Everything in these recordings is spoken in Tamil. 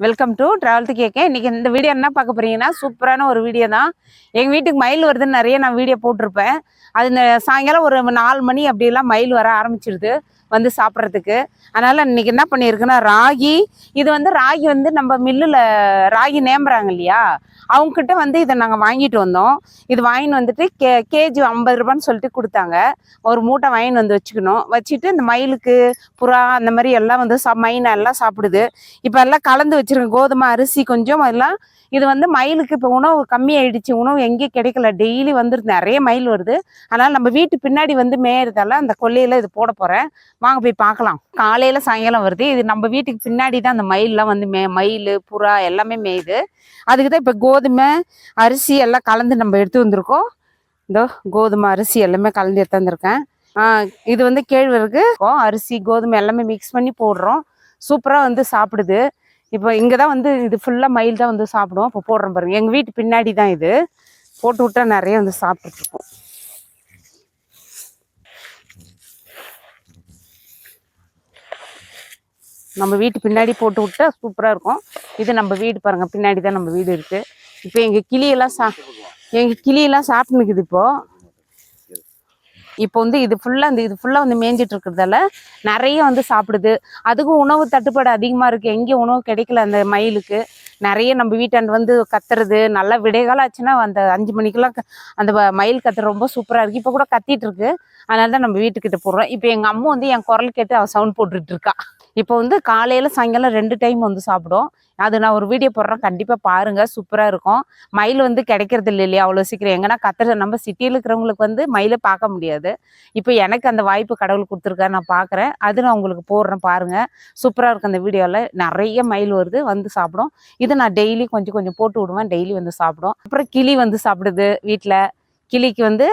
வெல்கம் டு டிராவல் டு கேட்க. இன்னைக்கு இந்த வீடியோ என்ன பார்க்க போறீங்கன்னா, சூப்பரான ஒரு வீடியோ தான். எங்கள் வீட்டுக்கு மயில் வருதுன்னு நிறைய நான் வீடியோ போட்டிருப்பேன். அது இந்த சாயங்காலம் ஒரு 4 மணி அப்படிலாம் மயில் வர ஆரம்பிச்சிருது வந்து சாப்பிட்றதுக்கு. அதனால் இன்னைக்கு என்ன பண்ணியிருக்குன்னா, ராகி இது வந்து ராகி வந்து நம்ம மில்லில் ராகி நேம்புறாங்க இல்லையா, அவங்கக்கிட்ட வந்து இதை நாங்கள் வாங்கிட்டு வந்தோம். இது வாங்கின்னு வந்துட்டு கேஜி 50 ரூபான்னு சொல்லிட்டு கொடுத்தாங்க. ஒரு மூட்டை வாங்கின்னு வந்து வச்சுட்டு இந்த மயிலுக்கு புறா அந்த மாதிரி எல்லாம் வந்து மைனா எல்லாம் சாப்பிடுது. இப்போ எல்லாம் கலந்து வச்சிருக்கேன், கோதுமை அரிசி கொஞ்சம் எல்லாம். இது வந்து மயிலுக்கு இப்போ உணவு கம்மியாயிடுச்சு, உணவு எங்கேயும் கிடைக்கல, டெய்லி வந்துருது, நிறைய மயில் வருது. அதனால் நம்ம வீட்டு பின்னாடி வந்து மேயறதால அந்த கொல்லையில் இது போட போகிறேன். வாங்க போய் பார்க்கலாம். காலையில் சாயங்காலம் வருது. இது நம்ம வீட்டுக்கு பின்னாடி தான் அந்த மயிலெலாம் வந்து மயில் புறா எல்லாமே மேயுது. அதுக்கு தான் இப்போ கோதுமை அரிசி எல்லாம் கலந்து நம்ம எடுத்து வந்திருக்கோம். இதோ கோதுமை அரிசி எல்லாமே கலந்து எடுத்து வந்திருக்கேன். இது வந்து கேழ்வரகு அரிசி கோதுமை எல்லாமே மிக்ஸ் பண்ணி போடுறோம். சூப்பராக வந்து சாப்பிடுது. இப்போ இங்கே தான் வந்து இது ஃபுல்லாக மயில் தான் வந்து சாப்பிடுவோம். இப்போ போடுறோம் பாருங்க, எங்கள் வீட்டு பின்னாடி தான் இது போட்டு விட்டா நிறைய வந்து சாப்பிட்டுருக்கோம். நம்ம வீட்டு பின்னாடி போட்டு விட்டா சூப்பராக இருக்கும். இது நம்ம வீடு பாருங்க, பின்னாடி தான் நம்ம வீடு இருக்குது. இப்போ எங்கள் கிளியெல்லாம் சாப்பிட்டுனுக்குது. இப்போ வந்து இது ஃபுல்லாக வந்து மேய்ஞ்சிட்டு இருக்கிறதால நிறைய வந்து சாப்பிடுது. அதுக்கும் உணவு தட்டுப்பாடு அதிகமாக இருக்குது, எங்கேயும் உணவு கிடைக்கல அந்த மயிலுக்கு. நிறைய நம்ம வீட்டாண்டு வந்து கத்துறது, நல்லா விடைகாலம் ஆச்சுன்னா அந்த 5 மணிக்கெல்லாம் அந்த மயில் கத்துற ரொம்ப சூப்பராக இருக்குது. இப்போ கூட கத்திட்டு இருக்கு. அதனால தான் நம்ம வீட்டுக்கிட்ட போடுறோம். இப்போ எங்கள் அம்மா வந்து என் குரல் கேட்டு அவள் சவுண்ட் போட்டுட்டு இருக்கா. இப்போ வந்து காலையில் சாயங்காலம் 2 டைம் வந்து சாப்பிடும். அது நான் ஒரு வீடியோ போடுறேன், கண்டிப்பாக பாருங்கள், சூப்பராக இருக்கும். மயில் வந்து கிடைக்கிறது இல்லை இல்லையா அவ்வளோ சீக்கிரம். எங்கன்னா நம்ம சிட்டியில் இருக்கிறவங்களுக்கு வந்து மயிலை பார்க்க முடியாது. இப்போ எனக்கு அந்த வாய்ப்பு கடவுள் கொடுத்துருக்காரு, நான் பார்க்குறேன். அது நான் உங்களுக்கு போடுறேன் பாருங்கள், சூப்பராக இருக்கும். அந்த வீடியோவில் நிறைய மயில் வருது வந்து சாப்பிடும். இது நான் டெய்லி கொஞ்சம் கொஞ்சம் போட்டு விடுவேன், டெய்லி வந்து சாப்பிடும். அப்புறம் கிளி வந்து சாப்பிடுது வீட்டில். கிளிக்கு வந்து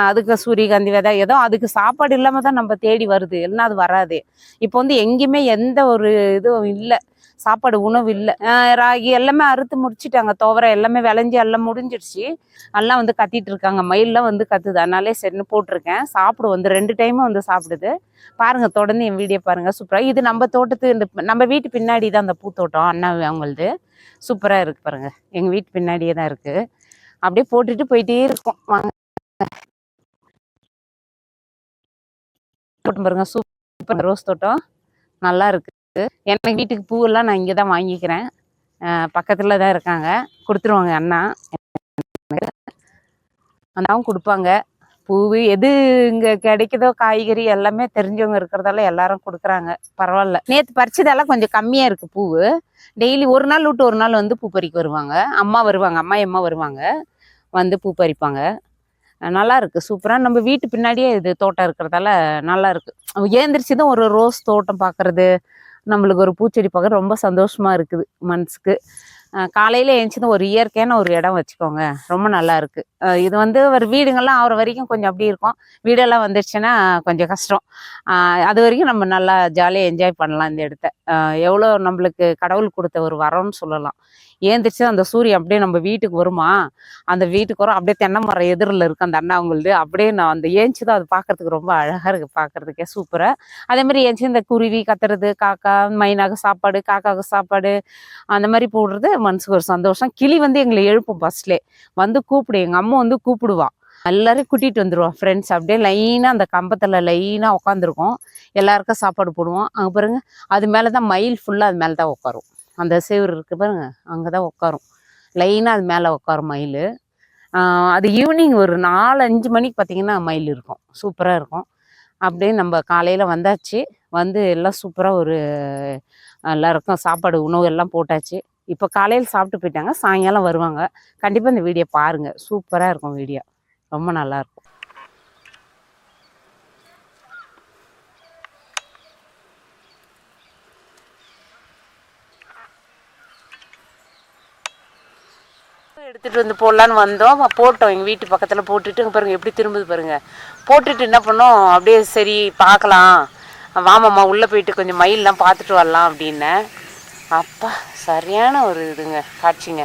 அதுக்கு சூரியகாந்தி விதை ஏதோ அதுக்கு சாப்பாடு இல்லாமல் தான் நம்ம தேடி வருது, இல்லைன்னா அது வராது. இப்போ வந்து எங்கேயுமே எந்த ஒரு இதுவும் இல்லை, சாப்பாடு உணவு இல்லை. ராகி எல்லாமே அறுத்து முடிச்சுட்டாங்க, துவரை எல்லாமே விளைஞ்சி எல்லாம் முடிஞ்சிடுச்சு. எல்லாம் வந்து கத்திட்டு இருக்காங்க, மயிலெலாம் வந்து கத்துது. அதனாலே சரின்னு போட்டிருக்கேன். சாப்பிடும் வந்து 2 டைமும் வந்து சாப்பிடுது. பாருங்கள், தொடர்ந்து என் வீடியோ பாருங்கள், சூப்பராக. இது நம்ம தோட்டத்து நம்ம வீட்டு பின்னாடி தான் அந்த பூத்தோட்டம், அண்ணா அவங்களது. சூப்பராக இருக்குது பாருங்கள், எங்கள் வீட்டு பின்னாடியே தான் இருக்குது. அப்படியே போட்டுட்டு போயிட்டே இருக்கும். வாங்க போட்டு பாருங்க, சூப்பர் ரோஸ் தோட்டம் நல்லா இருக்கு. எனக்கு வீட்டுக்கு பூவெல்லாம் நான் இங்கே தான் வாங்கிக்கிறேன், பக்கத்தில் தான் இருக்காங்க, கொடுத்துருவாங்க அண்ணா. அண்ணாவும் கொடுப்பாங்க பூவு. எது இங்கே கிடைக்குதோ காய்கறி எல்லாமே தெரிஞ்சவங்க இருக்கிறதால எல்லாரும் கொடுக்குறாங்க. பரவாயில்ல. நேற்று பறிச்சதெல்லாம் கொஞ்சம் கம்மியாக இருக்குது பூவு. டெய்லி ஒரு நாள் விட்டு ஒரு நாள் வந்து பூ பறிக்க வருவாங்க. அம்மா வருவாங்க வந்து பூ பறிப்பாங்க. நல்லா இருக்குது, சூப்பராக. நம்ம வீட்டு பின்னாடியே இது தோட்டம் இருக்கிறதால நல்லா இருக்குது. ஏந்திரிச்சுதான் ஒரு ரோஸ் தோட்டம் பார்க்குறது, நம்மளுக்கு ஒரு பூச்செடி பார்க்குறது ரொம்ப சந்தோஷமாக இருக்குது மனசுக்கு. காலையில் எழுந்துச்சுதான் ஒரு இயற்கையான ஒரு இடம் வச்சுக்கோங்க, ரொம்ப நல்லா இருக்குது. இது வந்து ஒரு வீடுங்கள்லாம் ஆகிற வரைக்கும் கொஞ்சம் அப்படி இருக்கும். வீடெல்லாம் வந்துடுச்சுன்னா கொஞ்சம் கஷ்டம். அது வரைக்கும் நம்ம நல்லா ஜாலியாக என்ஜாய் பண்ணலாம் இந்த இடத்த. எவ்வளோ நம்மளுக்கு கடவுள் கொடுத்த ஒரு வரம்னு சொல்லலாம். ஏந்திரிச்சு அந்த சூரியன் அப்படியே நம்ம வீட்டுக்கு வருமா, அந்த வீட்டுக்கு வரும், அப்படியே தென்னை மரம் எதிரில் இருக்குது அந்த அண்ணா அவங்களுது. அப்படியே நான் அந்த ஏஞ்சி தான் அது பார்க்குறதுக்கு ரொம்ப அழகாக இருக்குது, பார்க்குறதுக்கே சூப்பராக. அதேமாதிரி ஏஞ்சி இந்த குருவி கத்துறது, காக்கா மைனாக சாப்பாடு, காக்காவுக்கு சாப்பாடு அந்த மாதிரி போடுறது மனசுக்கு ஒரு சந்தோஷம். கிளி வந்து எங்களை எழுப்பும், ஃபர்ஸ்ட்லே வந்து கூப்பிடு, எங்கள் அம்மா வந்து கூப்பிடுவா, எல்லாரையும் கூட்டிகிட்டு வந்துடுவான் ஃப்ரெண்ட்ஸ். அப்படியே லைனாக அந்த கம்பத்தில் லைனாக உட்காந்துருக்கோம், எல்லாருக்கும் சாப்பாடு போடுவோம். அங்கே பாருங்க, அது மேலே தான் மயில் ஃபுல்லாக அது மேலே தான் உட்காரும். அந்த சேவர் இருக்கு பாருங்க, அங்கே தான் உட்காரும் லைனாக, அது மேலே உட்காரும் மயில். அது ஈவினிங் ஒரு 4-5 மணிக்கு பார்த்தீங்கன்னா மயில் இருக்கும், சூப்பராக இருக்கும். அப்படியே நம்ம காலையில் வந்தாச்சு, வந்து எல்லாம் சூப்பராக ஒரு எல்லாருக்கும் சாப்பாடு உணவு எல்லாம் போட்டாச்சு. இப்போ காலையில் சாப்பிட்டு போயிட்டாங்க, சாயங்காலம் வருவாங்க. கண்டிப்பாக இந்த வீடியோ பாருங்கள், சூப்பராக இருக்கும் வீடியோ, ரொம்ப நல்லாயிருக்கும். எடுத்துகிட்டு வந்து போடலான்னு வந்தோம், போட்டோம். எங்கள் வீட்டு பக்கத்தில் போட்டுட்டு பாருங்கள் எப்படி திரும்புது பாருங்கள். போட்டுட்டு என்ன பண்ணோம், அப்படியே சரி பார்க்கலாம், வாமாம்மா உள்ளே போயிட்டு கொஞ்சம் மயிலெலாம் பார்த்துட்டு வரலாம் அப்படின்னேன். அப்பா சரியான ஒரு இதுங்க காட்சிங்க.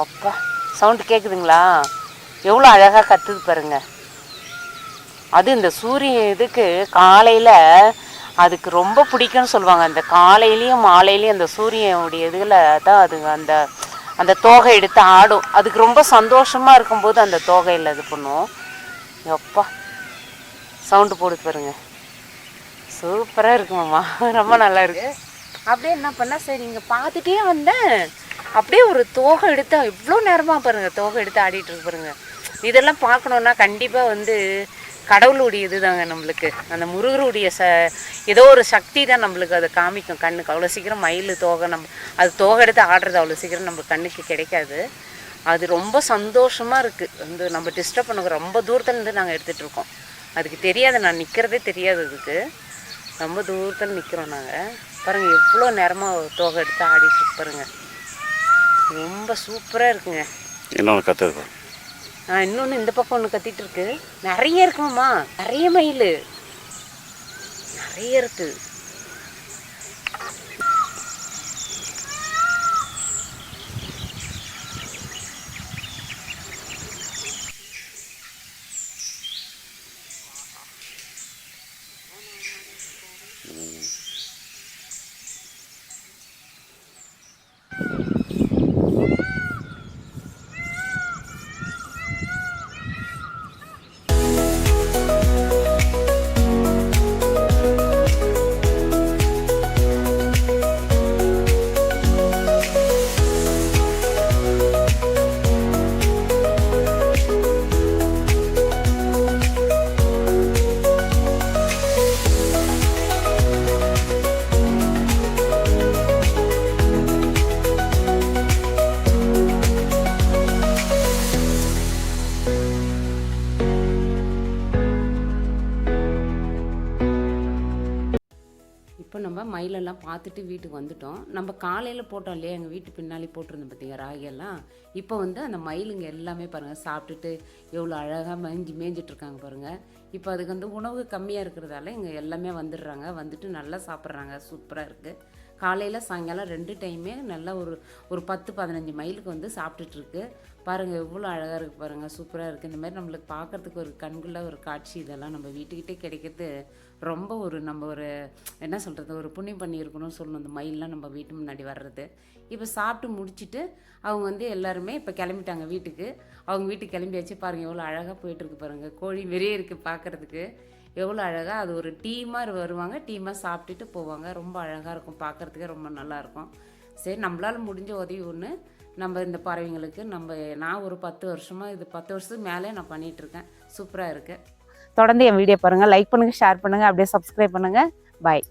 அப்பா சவுண்டு கேட்குதுங்களா, எவ்வளோ அழகாக கத்துது பாருங்க. அது இந்த சூரிய இதுக்கு காலையில் அதுக்கு ரொம்ப பிடிக்கும்னு சொல்லுவாங்க. அந்த காலையிலையும் மாலையிலையும் அந்த சூரியனுடைய இதில் தான் அது அந்த அந்த தோகை எடுத்து ஆடும். அதுக்கு ரொம்ப சந்தோஷமாக இருக்கும்போது அந்த தோகையில் இது பண்ணும். எப்பா சவுண்டு போடுது பாருங்க, சூப்பராக இருக்குமாம்மா, ரொம்ப நல்லா இருக்கு. அப்படியே என்ன பண்ணால் சரி இங்கே பார்த்துட்டே வந்தேன். அப்படியே ஒரு தோகை எடுத்து இவ்வளோ நேரமாக பாருங்கள் தோகை எடுத்து ஆடிட்டு இருக்கு பாருங்க. இதெல்லாம் பார்க்கணுன்னா கண்டிப்பாக வந்து கடவுளுடைய இது தாங்க நம்மளுக்கு, அந்த முருகருடைய ஏதோ ஒரு சக்தி தான் நம்மளுக்கு அதை காமிக்கும் கண்ணுக்கு. அவ்வளோ சீக்கிரம் மயில் தோகை அது தோகை எடுத்து ஆடுறது அவ்வளோ சீக்கிரம் நம்ம கண்ணுக்கு கிடைக்காது. அது ரொம்ப சந்தோஷமாக இருக்குது. வந்து நம்ம டிஸ்டர்ப் பண்ணுங்க, ரொம்ப தூரத்துலேருந்து நாங்கள் எடுத்துகிட்டு இருக்கோம். அதுக்கு தெரியாது, நான் நிற்கிறதே தெரியாது, அதுக்கு ரொம்ப தூரத்தில் நிற்கிறோம் நாங்கள். பாருங்கள் எவ்வளோ நேரமாக தோகை எடுத்து ஆடிட்டு பாருங்கள், ரொம்ப சூப்பராக இருக்குங்க. இன்னொன்று கற்றுருக்கோம். இன்னொன்று இந்த பக்கம் ஒன்று கத்திட்டு இருக்கு. நிறைய இருக்குமாம்மா, நிறைய மயில் நிறைய இருக்கு. இப்போ நம்ம மயிலெல்லாம் பார்த்துட்டு வீட்டுக்கு வந்துட்டோம். நம்ம காலையில் போட்டோம் இல்லையா, எங்கள் வீட்டு பின்னாடி போட்டிருந்தோம் பார்த்தீங்க ராகியெல்லாம். இப்போ வந்து அந்த மயிலுங்க எல்லாமே பாருங்கள் சாப்பிட்டுட்டு எவ்வளோ அழகாக மேய்ஞ்சிட்ருக்காங்க பாருங்கள். இப்போ அதுக்கு வந்து உணவு கம்மியாக இருக்கிறதால இங்கே எல்லாமே வந்துடுறாங்க, வந்துட்டு நல்லா சாப்பிட்றாங்க, சூப்பராக இருக்குது. காலையில் சாயங்காலம் 2 டைமே நல்லா ஒரு 10-15 மயிலுக்கு வந்து சாப்பிட்டுட்ருக்கு பாருங்கள். எவ்வளோ அழகாக இருக்குது பாருங்கள், சூப்பராக இருக்குது. இந்த மாதிரி நம்மளுக்கு பார்க்குறதுக்கு ஒரு கண்குள்ள ஒரு காட்சி. இதெல்லாம் நம்ம வீட்டுக்கிட்டே கிடைக்கிறது ரொம்ப நம்ம என்ன சொல்கிறது, ஒரு புண்ணியம் பண்ணியிருக்கணும்னு சொல்லணும். இந்த மயிலெலாம் நம்ம வீட்டு முன்னாடி வர்றது. இப்போ சாப்பிட்டு முடிச்சுட்டு அவங்க வந்து எல்லாருமே இப்போ கிளம்பிட்டாங்க வீட்டுக்கு. அவங்க வீட்டுக்கு கிளம்பியாச்சு பாருங்கள், எவ்வளோ அழகாக போயிட்டுருக்கு பாருங்கள். கோழி வெறியே இருக்குது பார்க்குறதுக்கு, எவ்வளோ அழகாக. அது ஒரு டீமாக வருவாங்க, டீமாக சாப்பிட்டுட்டு போவாங்க. ரொம்ப அழகாக இருக்கும் பார்க்குறதுக்கே, ரொம்ப நல்லாயிருக்கும். சரி, நம்மளால் முடிஞ்ச உதவி ஒன்று நம்ம இந்த பறவைங்களுக்கு நான் ஒரு 10 வருஷமாக இது 10 வருஷத்துக்கு மேலே நான் பண்ணிகிட்ருக்கேன். சூப்பராக இருக்குது. தொடர்ந்து என் வீடியோ பாருங்கள், லைக் பண்ணுங்கள், ஷேர் பண்ணுங்கள், அப்படியே சப்ஸ்கிரைப் பண்ணுங்கள். பாய்.